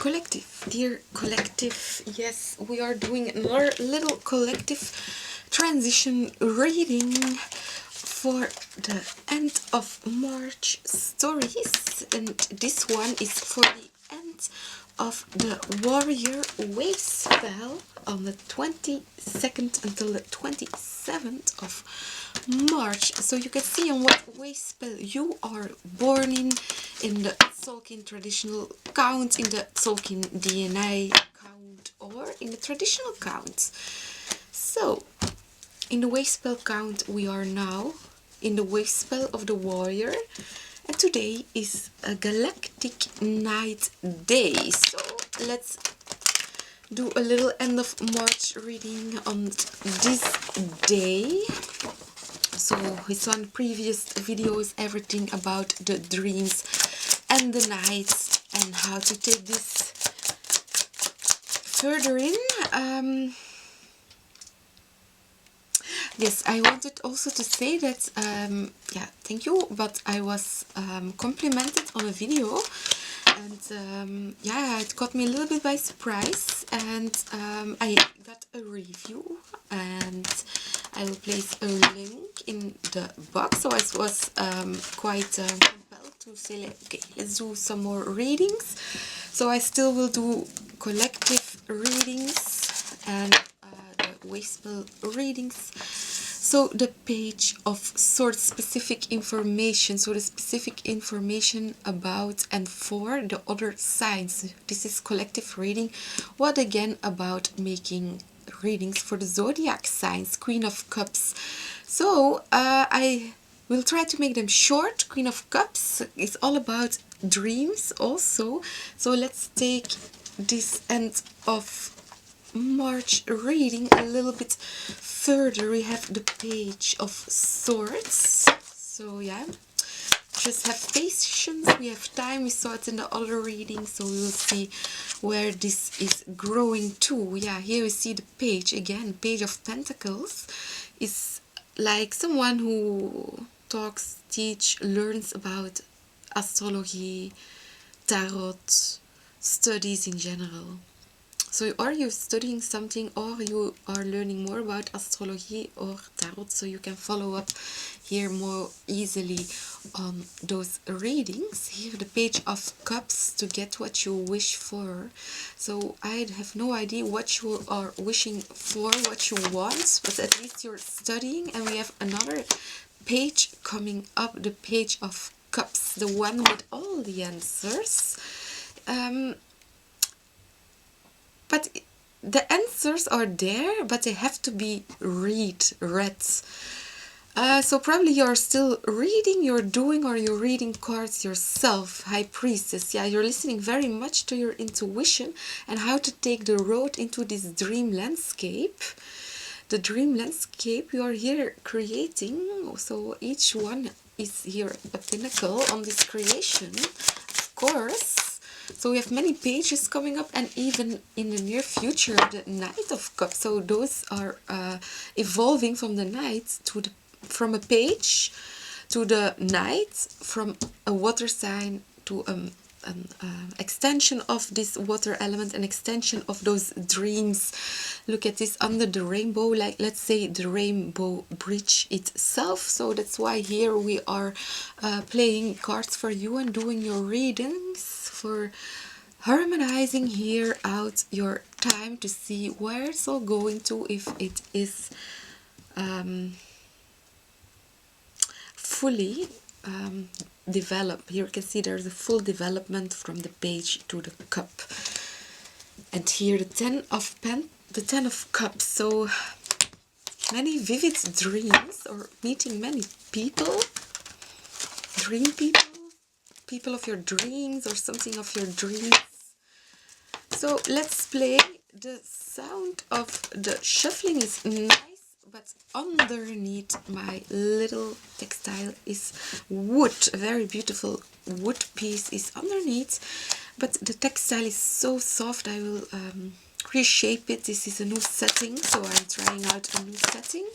collective, dear collective, yes, we are doing another little collective transition reading for the end of March stories, and this one is for the end of the Warrior Wave spell on the 22nd until the 27th of March. So you can see on what wave spell you are born in the Tolkien traditional count, in the Tolkien DNA count, or in the traditional count. So in the wave spell count we are now in the wave spell of the warrior, and today is a galactic night day. So let's do a little end of March reading on this day. So we saw in previous videos everything about the dreams and the nights and how to take this further in. Yes, I wanted also to say that, yeah, thank you, but I was complimented on a video, and yeah, it caught me a little bit by surprise, and I got a review, and I will place a link in the box. So I was quite compelled to say, like, okay, let's do some more readings. So I still will do collective readings and the wave spell readings. So the page of sort specific information, so the specific information about and for the other signs. This is collective reading. What again about making readings for the zodiac signs, Queen of Cups. So I will try to make them short. Queen of Cups is all about dreams also. So let's take this end of March reading a little bit further. We have the Page of Swords. So yeah, just have patience, we have time. We saw it in the other reading, so we will see where this is growing to. Yeah, here we see the page again. Page of Pentacles is like someone who talks, teach, learns about astrology, tarot, studies in general. So are you studying something, or you are learning more about astrology or tarot, so you can follow up here more easily on those readings. Here the Page of Cups, to get what you wish for. So I have no idea what you are wishing for, what you want, but at least you're studying. And we have another page coming up, the Page of Cups, the one with all the answers. But the answers are there, but they have to be read. So probably you're still reading, you're doing, or you're reading cards yourself. High Priestess, yeah, you're listening very much to your intuition and how to take the road into this dream landscape. The dream landscape you are here creating. So each one is here a pinnacle on this creation, of course. So we have many pages coming up, and even in the near future, the Knight of Cups. So those are evolving from the Knight to the, from a page to the Knight, from a water sign to an extension of this water element, an extension of those dreams. Look at this under the rainbow, like let's say the rainbow bridge itself. So that's why here we are playing cards for you and doing your readings, for harmonizing here out your time to see where it's all going to, if it is fully developed. Here you can see there's a full development from the page to the cup. And here the Ten of Cups. So many vivid dreams, or meeting many people, dream people, people of your dreams, or something of your dreams. So let's play. The sound of the shuffling is nice, but underneath my little textile is wood. A very beautiful wood piece is underneath, but the textile is so soft. I will reshape it. This is a new setting, so I'm trying out a new setting.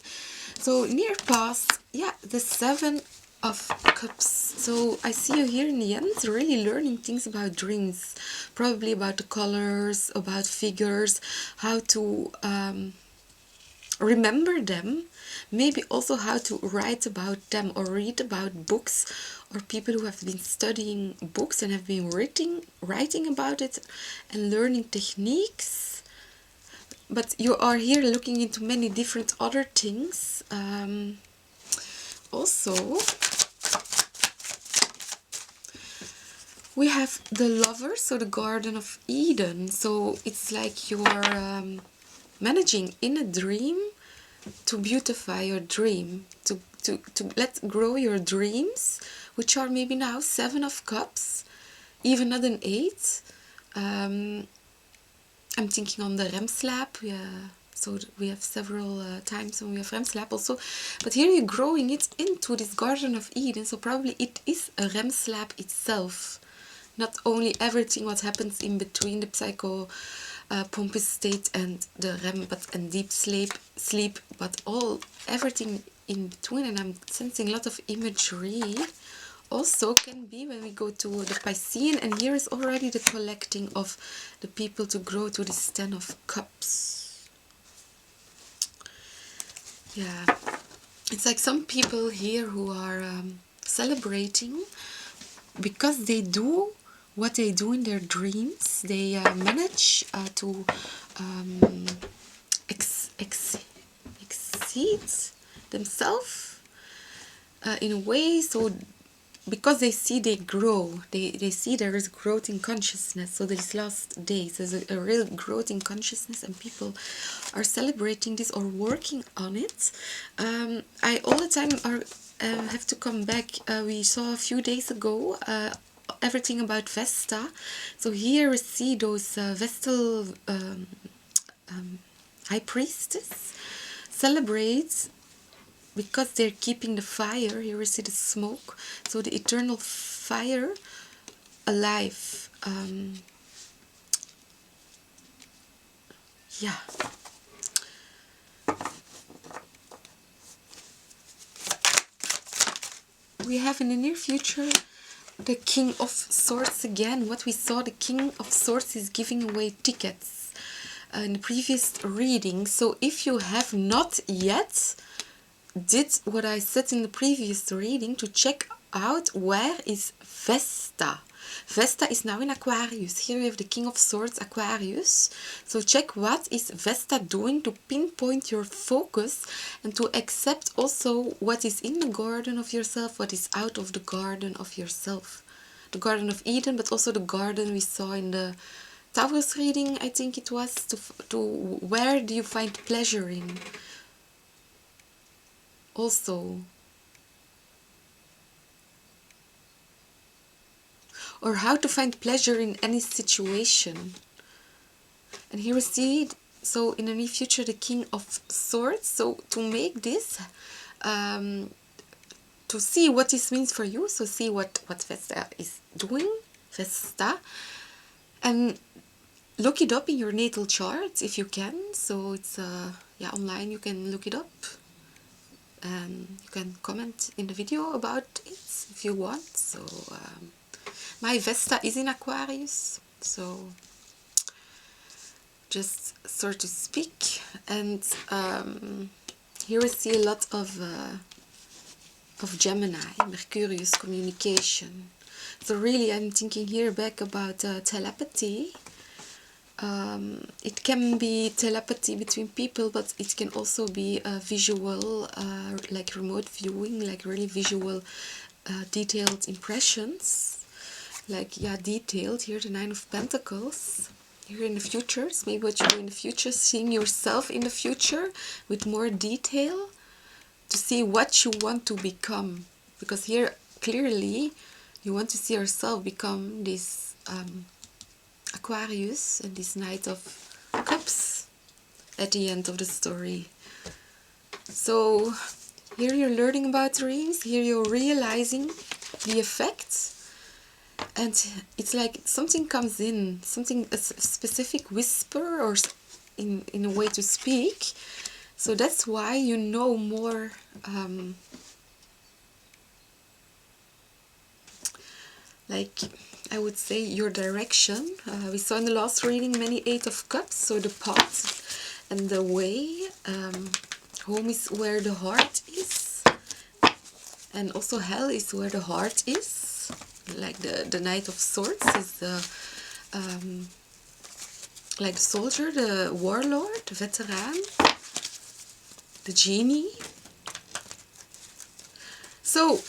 So near past, yeah, the Seven of Cups. So I see you here in the end, really learning things about dreams, probably about the colors, about figures, how to remember them, maybe also how to write about them or read about books or people who have been studying books and have been writing about it and learning techniques. But you are here looking into many different other things. Also, we have the Lovers, so the Garden of Eden. So it's like you're managing in a dream to beautify your dream, to let grow your dreams, which are maybe now 7 of Cups, even not an 8. I'm thinking on the remslaap. Yeah, so we have several times when we have remslaap also, but here you're growing it into this Garden of Eden, so probably it is a remslaap itself, not only everything what happens in between the pompous state and the REM and deep sleep, but everything in between. And I'm sensing a lot of imagery. Also can be when we go to the Piscean, and here is already the collecting of the people to grow to this 10 of Cups. Yeah, it's like some people here who are celebrating because they do what they do in their dreams. They manage to exceed themselves in a way, so because they see they grow, they see there is growth in consciousness. So these last days there's a real growth in consciousness, and people are celebrating this or working on it. I all the time have to come back. We saw a few days ago everything about Vesta. So here we see those Vestal high priestess celebrate because they're keeping the fire. Here we see the smoke, so the eternal fire alive. Yeah. We have in the near future the King of Swords again. What we saw, the King of Swords is giving away tickets in the previous reading. So if you have not yet did what I said in the previous reading, to check out where is Vesta. Vesta is now in Aquarius. Here we have the King of Swords, Aquarius. So check what is Vesta doing to pinpoint your focus and to accept also what is in the garden of yourself, what is out of the garden of yourself. The Garden of Eden, but also the garden we saw in the Taurus reading, I think it was, to where do you find pleasure in? Also, or how to find pleasure in any situation. And here we see, so in the near future, the King of Swords. So to make this, to see what this means for you, so see what Vesta is doing, Vesta, and look it up in your natal chart if you can. So it's yeah, online, you can look it up. You can comment in the video about it if you want. So my Vesta is in Aquarius, so just so to speak. And here we see a lot of Gemini, Mercurius communication. So really I'm thinking here back about telepathy. It can be telepathy between people, but it can also be visual, like remote viewing, like really visual, detailed impressions. Like, yeah, detailed. Here the 9 of Pentacles. Here in the futures, maybe what you do in the future, seeing yourself in the future with more detail to see what you want to become. Because here, clearly, you want to see yourself become this Aquarius and this Knight of Cups at the end of the story. So here you're learning about dreams, here you're realizing the effects, and it's like something comes in, something, a specific whisper or in a way to speak. So that's why you know more like I would say your direction. We saw in the last reading many Eight of Cups, so the path and the way. Home is where the heart is, and also hell is where the heart is. Like the Knight of Swords is the like the soldier, the warlord, the veteran, the genie. So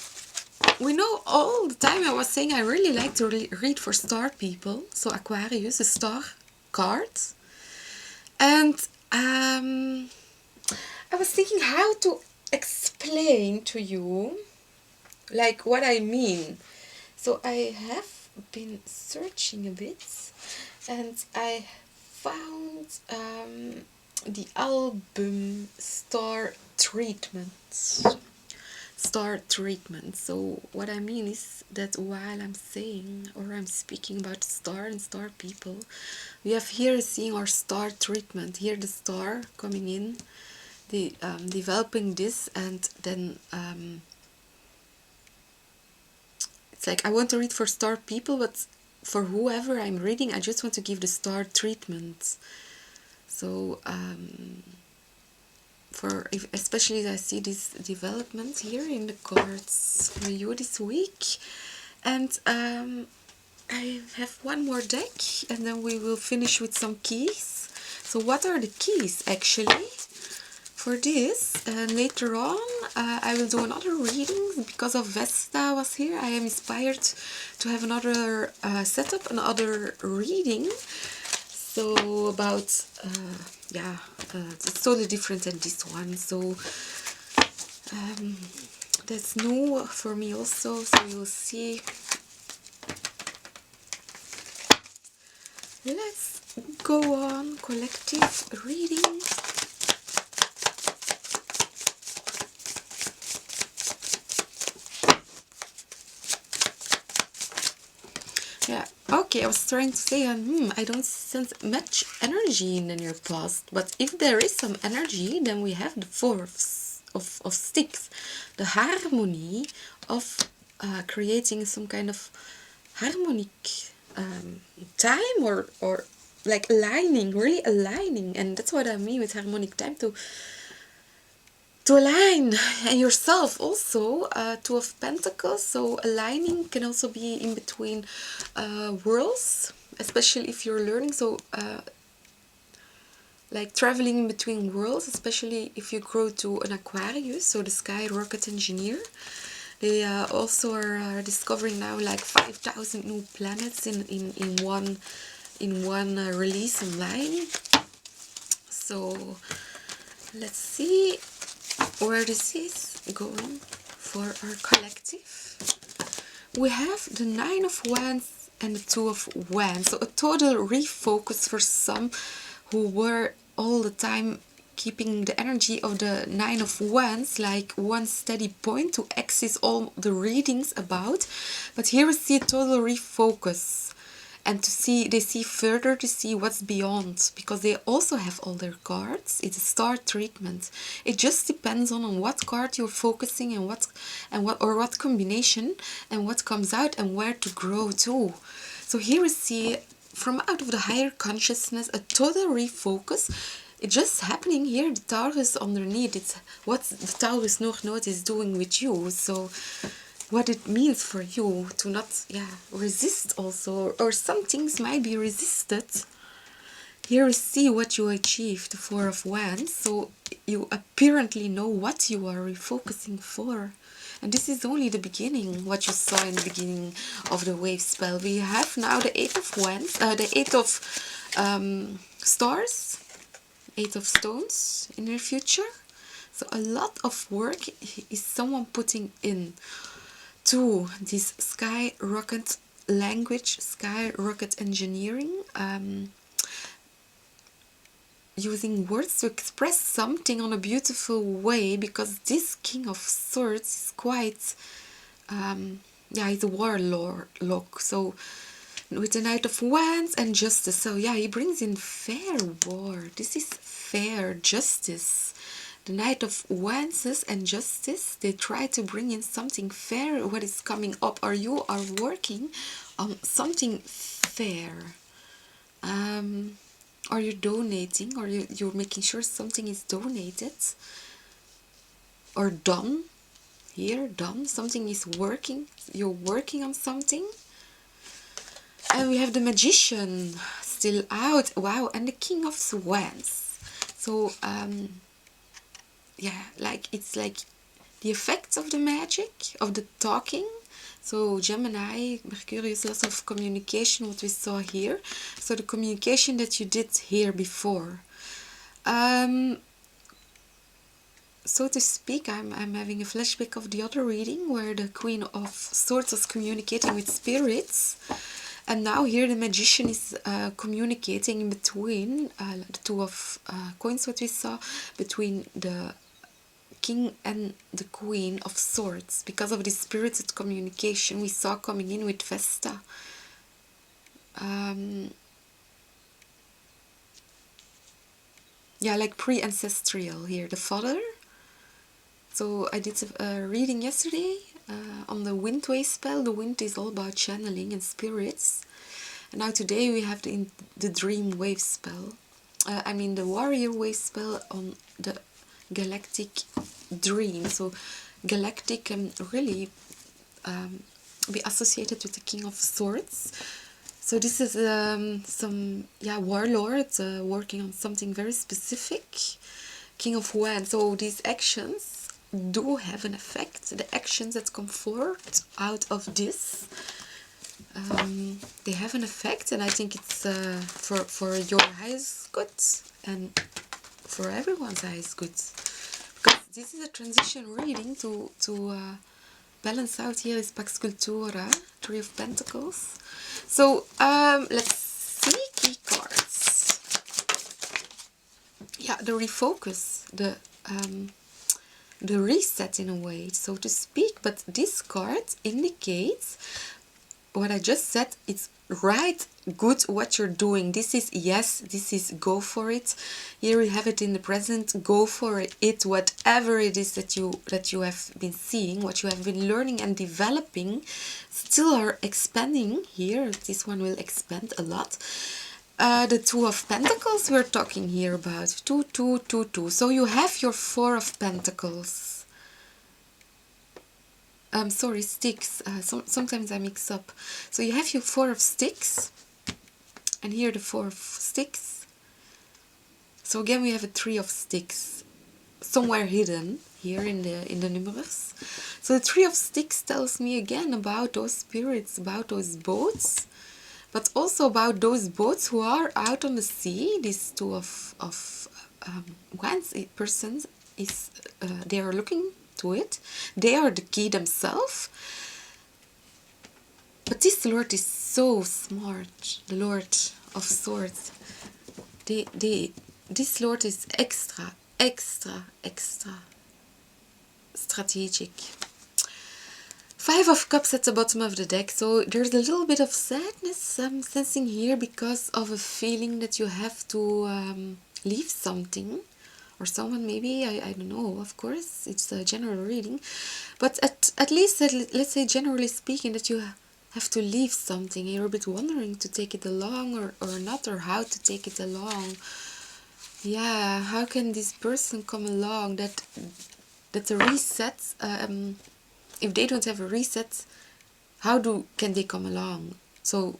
we know all the time I was saying I really like to read for star people. So Aquarius, a star card. And I was thinking how to explain to you like what I mean. So I have been searching a bit and I found the album Star Treatment. Star treatment. So what I mean is that while I'm saying or I'm speaking about star and star people, we have here seeing our star treatment. Here the star coming in, the developing this, and then it's like I want to read for star people, but for whoever I'm reading, I just want to give the star treatment. So especially I see this development here in the cards for you this week, and I have one more deck and then we will finish with some keys. So what are the keys actually for this? And later on I will do another reading because of Vesta was here. I am inspired to have another setup, another reading. So about it's totally different than this one. So that's new for me also. So you'll see. Let's go on collective reading. Yeah, okay, I was trying to say, I don't sense much energy in your past, but if there is some energy, then we have the Four of Sticks, the harmony of creating some kind of harmonic time or like aligning, really aligning, and that's what I mean with harmonic time, to align, and yourself also. Two of Pentacles, so aligning can also be in between worlds, especially if you're learning. So like traveling in between worlds, especially if you grow to an Aquarius, so the sky rocket engineer. They also are discovering now like 5,000 new planets in one release online. So let's see where this is going for our collective. We have the Nine of Wands and the Two of Wands. So a total refocus for some who were all the time keeping the energy of the Nine of Wands like one steady point to access all the readings about. But here we see a total refocus. And they see further, to see what's beyond, because they also have all their cards. It's a star treatment. It just depends on what card you're focusing and what combination and what comes out and where to grow to. So here we see from out of the higher consciousness a total refocus. It's just happening here. The Taurus underneath. It's what the Taurus North Node is doing with you. So what it means for you to not resist also, or some things might be resisted. Here we see what you achieved, the Four of Wands, so you apparently know what you are refocusing for. And this is only the beginning, what you saw in the beginning of the wave spell. We have now the Eight of Wands, the Eight of Stars, Eight of Stones in your future. So a lot of work is someone putting in to this sky rocket language, sky rocket engineering, using words to express something on a beautiful way, because this King of Swords is quite he's a warlord. So with the Knight of Wands and Justice, so he brings in fair war. This is fair justice. the Knight of Wands and Justice. They try to bring in something fair, what is coming up, or you are working on something fair. Or you're donating, or you're making sure something is donated or done. Here, done. Something is working. You're working on something. And we have the Magician still out. Wow, and the King of Wands. So, yeah, like it's like the effects of the magic, of the talking. So Gemini, Mercurius, lots of communication, what we saw here. So the communication that you did here before. So to speak, I'm having a flashback of the other reading where the Queen of Swords was communicating with spirits. And now here the Magician is communicating in between the Two of Coins, what we saw, between the King and the Queen of Swords, because of the spirited communication we saw coming in with Vesta. Yeah, like pre-ancestral here, the father. So I did a reading yesterday on the wind wave spell. The wind is all about channeling and spirits. And now today we have the dream wave spell. I mean the warrior wave spell on the galactic dream. So galactic can really be associated with the King of Swords. So this is some warlord working on something very specific. King of Wands. So these actions do have an effect. The actions that come forth out of this, they have an effect, and I think it's for your highest good and for everyone's highest good. Because this is a transition reading to balance out. Here is Pax Cultura, Three of Pentacles. So let's see key cards. Yeah, the refocus, the reset in a way, so to speak. But this card indicates what I just said. It's right, good what you're doing. This is yes, this is go for it. Here we have it in the present. Go for it, whatever it is that you have been seeing, what you have been learning and developing, still are expanding. Here this one will expand a lot. The Two of Pentacles we're talking here about. 2, 2, 2, 2. So you have your Four of Pentacles. Sorry, sticks. Sometimes I mix up. So you have your Four of Sticks. And here the Four of Sticks. So again we have a Three of Sticks. Somewhere hidden here in the numbers. So the Three of Sticks tells me again about those spirits, about those boats. But also about those boats who are out on the sea. These Two of Wands persons is they are looking to it. They are the key themselves. But this Lord is so smart. The Lord of Swords. This Lord is extra strategic. Five of Cups at the bottom of the deck. So there's a little bit of sadness I'm sensing here because of a feeling that you have to leave something or someone, maybe. I don't know, of course. It's a general reading. But at least, let's say generally speaking, that you have to leave something. You're a bit wondering to take it along or not, or how to take it along. Yeah, how can this person come along? That's a reset. If they don't have a reset, how can they come along? So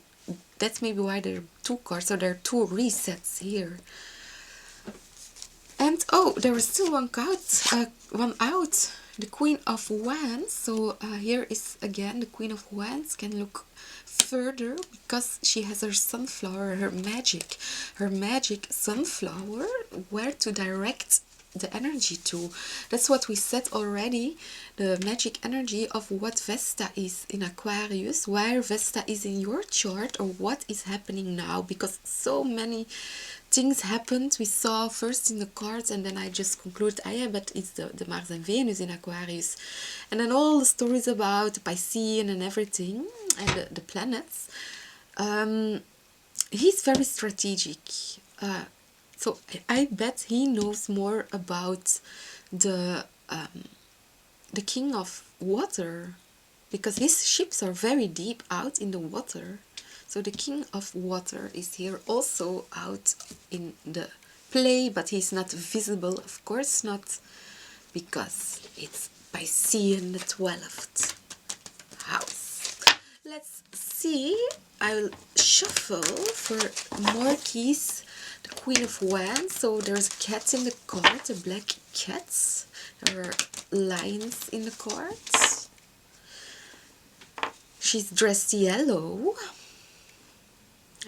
that's maybe why there are two cards. So there are two resets here. And oh, there is still one out. The Queen of Wands. So here is again the Queen of Wands can look further because she has her sunflower, her magic sunflower, where to direct the energy to. That's what we said already, the magic energy of what Vesta is in Aquarius, where Vesta is in your chart, or what is happening now, because so many things happened. We saw first in the cards, and then I just concluded, yeah, but it's the Mars and Venus in Aquarius, and then all the stories about the Piscean and everything, and the planets. He's very strategic. So I bet he knows more about the king of water, because his ships are very deep out in the water. So the king of water is here also out in the play, but he's not visible, of course not, because it's by sea in the 12th house. Let's see. I'll shuffle for more keys. The Queen of Wands. So there's a cat in the card, a black cat. There are lions in the cards. She's dressed yellow.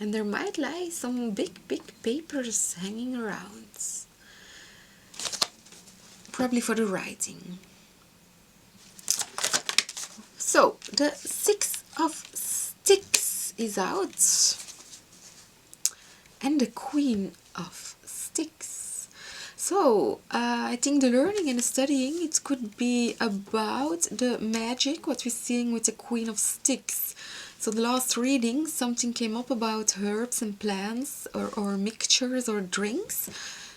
And there might lie some big papers hanging around. Probably for the writing. So the Six of Sticks is out. And the Queen of Sticks. So I think the learning and the studying, it could be about the magic, what we're seeing with the Queen of Sticks. So the last reading, something came up about herbs and plants or mixtures or drinks.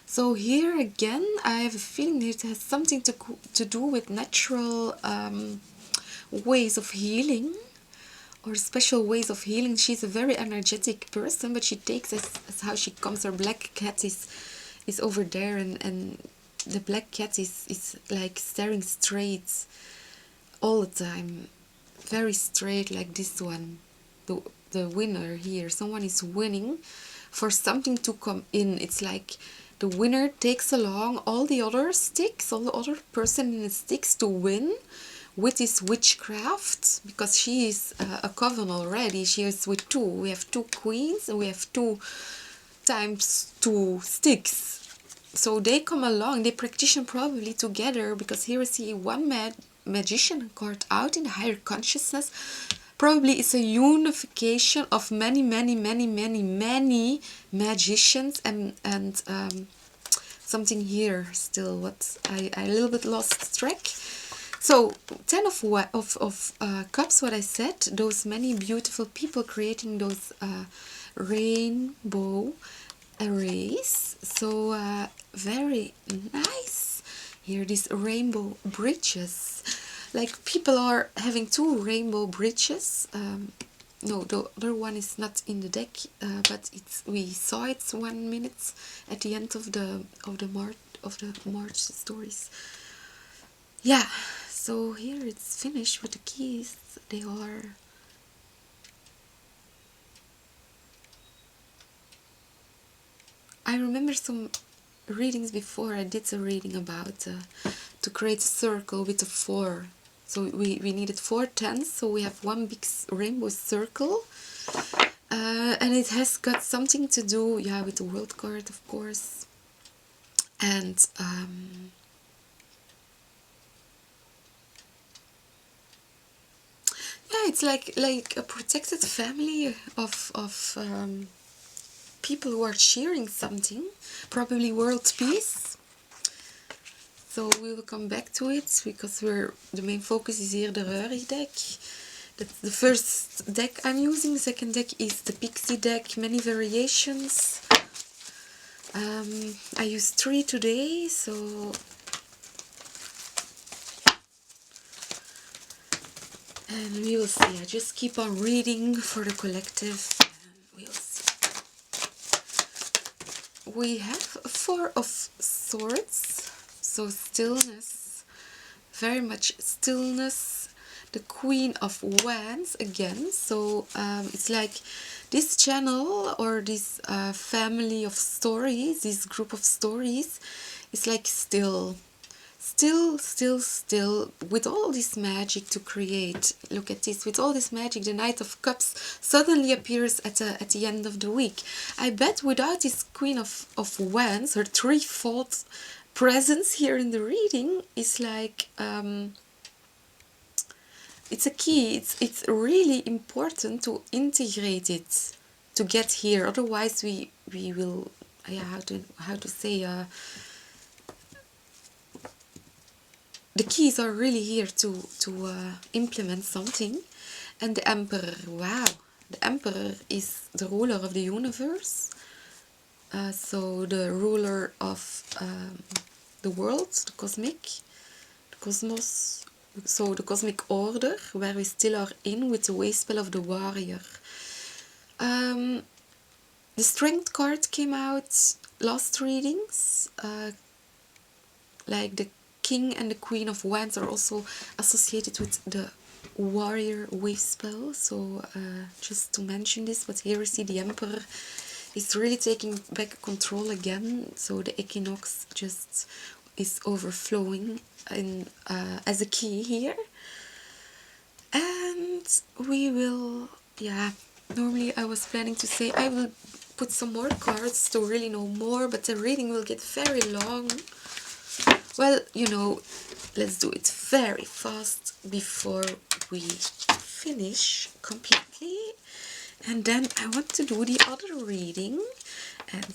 So here again, I have a feeling it has something to do with natural ways of healing or special ways of healing. She's a very energetic person, but she takes as how she comes. Her black cat is over there, and the black cat is like staring straight all the time. Very straight, like this one, the winner here. Someone is winning for something to come in. It's like the winner takes along all the other sticks, all the other person in the sticks to win with this witchcraft, because she is a coven already. She is with two. We have two queens and we have 2 times 2 sticks. So they come along, they practice probably together, because here we see one magician card out in the higher consciousness. Probably it's a unification of many magicians and something here still what I a little bit lost track. So 10 of cups, what I said, those many beautiful people creating those rainbow arrays. So very nice. Here these rainbow bridges, like people are having 2 rainbow bridges. No, the other one is not in the deck, but we saw it 1 minute at the end of the March stories. Yeah, so here it's finished with the keys. They are I remember some readings before. I did a reading about to create a circle with a 4. So we needed 4 tens, so we have one big rainbow circle. And it has got something to do, yeah, with the world card, of course. And yeah, it's like a protected family of people who are sharing something, probably world peace. So we will come back to it, because the main focus is here the Röhrig deck. That's the first deck I'm using. The second deck is the Pixie deck, many variations. I used 3 today, so and we will see. I just keep on reading for the collective and we'll see. We have 4 of Swords, so stillness, very much stillness. The Queen of Wands again, so it's like this channel or this family of stories, this group of stories is like still, with all this magic to create. Look at this, with all this magic, the Knight of Cups suddenly appears at the end of the week. I bet without this Queen of Wands, her threefold presence here in the reading is like it's a key. It's really important to integrate it to get here. Otherwise, we will, yeah, how to say, the keys are really here to implement something. And the Emperor, wow, the Emperor is the ruler of the universe. So the ruler of the world, the cosmic, the cosmos, so the cosmic order, where we still are in with the wave spell of the warrior. The strength card came out last readings, like the king and the queen of wands are also associated with the warrior wave spell, so just to mention this. But here we see the emperor is really taking back control again, so the equinox just is overflowing in as a key here. And we will, yeah, normally I was planning to say I will put some more cards to really know more, but the reading will get very long. Well, you know, let's do it very fast before we finish completely. And then I want to do the other reading. And